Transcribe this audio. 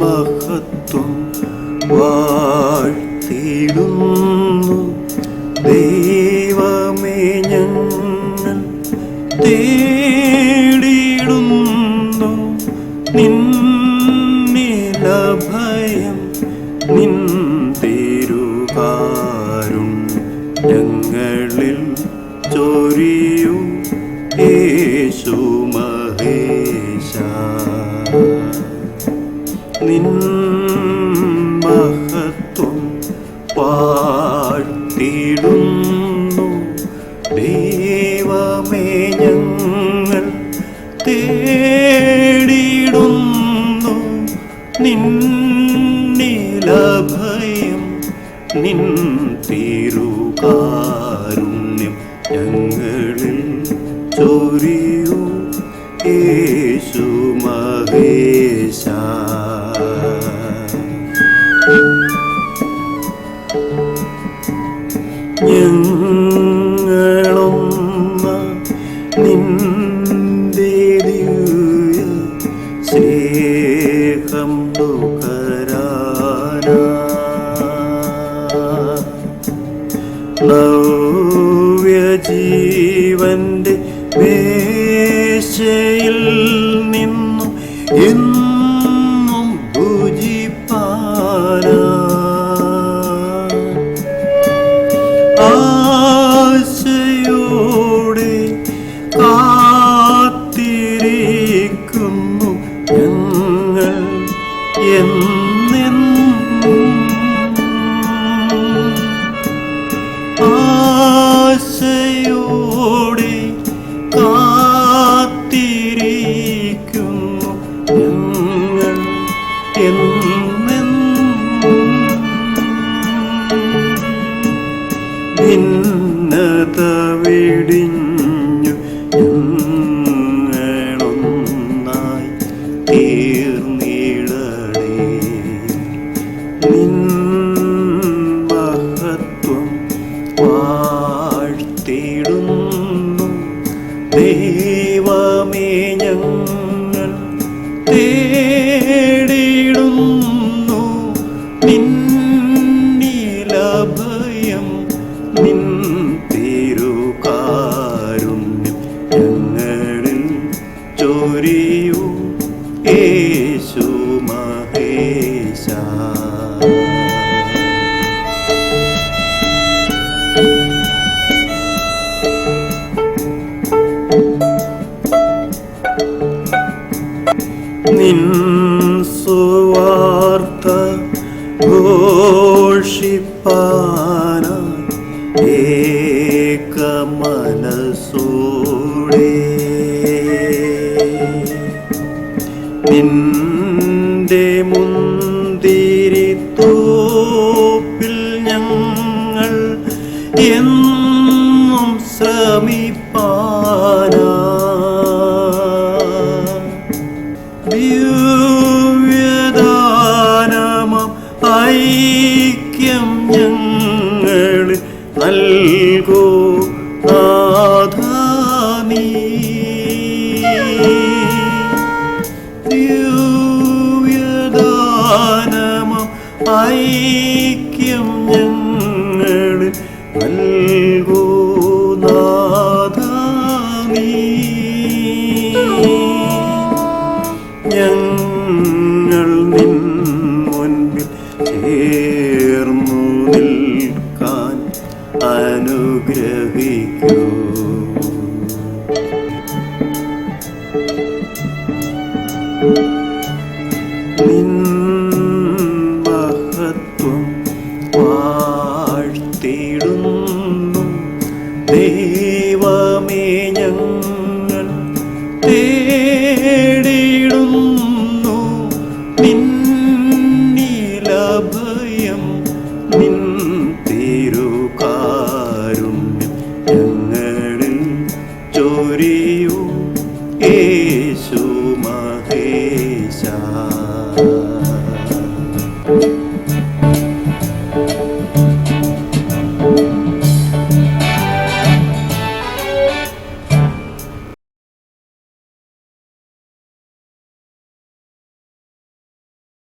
മഹത്വം വാഴ്ത്തിടുന്നു ദൈവമേ, ഞങ്ങൾ തേടിടുന്നു നിന്നിലഭയം, നിൻ തിരുകാരുണ്യങ്ങളിൽ ചൊരിയൂ യേശു മഹേശ. നിൻ മഹത്വം പാഴ്ത്തിടുന്നു ദൈവമേ, ഞങ്ങൾ തേടിടുന്നു നിന്നിലഭയം, നിൻ തിരുകാരുണ്യം ഞങ്ങളിൽ ചൊരിയൂ യേശു മഹേശ. ഞങ്ങളൊന്ന് നിന്റെ ദിവ്യ സ്നേഹം നുകരാനാ, നവ്യജീവന്റെ വേശ്യയിൽ നിന്നും എന്നും ഭുജിപ്പാനാ, ആശയോടെ കാത്തിരിക്കുന്നു ഞങ്ങൾ എന്നെന്നും. ആശയോടെ കാത്തിരിക്കുന്നു ഞങ്ങൾ എന്നെന്നും. ഭിന്നത വെടിഞ്ഞു ഞങ്ങളൊന്നായി തീർന്നിടണേ, നിൻ മഹത്വം വാഴ്ത്തിടുന്നു ദൈവമേ, ഞങ്ങൾ തേടിടുന്നു നിന്നിലഭയം, നിൻ തിരുകാരുണ്യം ഞങ്ങളിൽ ചൊരിയൂ യേശു മഹേശ. നിൻ സുവാർത്ത ഘോഷിപ്പാനായി ഏകമനസ്സോടെ നിന്റെ മുന്തിരിത്തോപ്പിൽ ഞങ്ങൾ എന്നും ശ്രമിപ്പാനാ, ദിവ്യദാനമാം ഐക്യം ഞങ്ങളിൽ നൽകൂ നാഥാ നീ. ദിവ്യദാനമാം ഐക്യം ഞങ്ങളിൽ നൽകൂ നാഥാ നീ. ഞങ്ങൾ നിൻ മുൻപിൽ ചേർന്നു നിൽക്കാൻ അനുഗ്രഹിക്കൂ.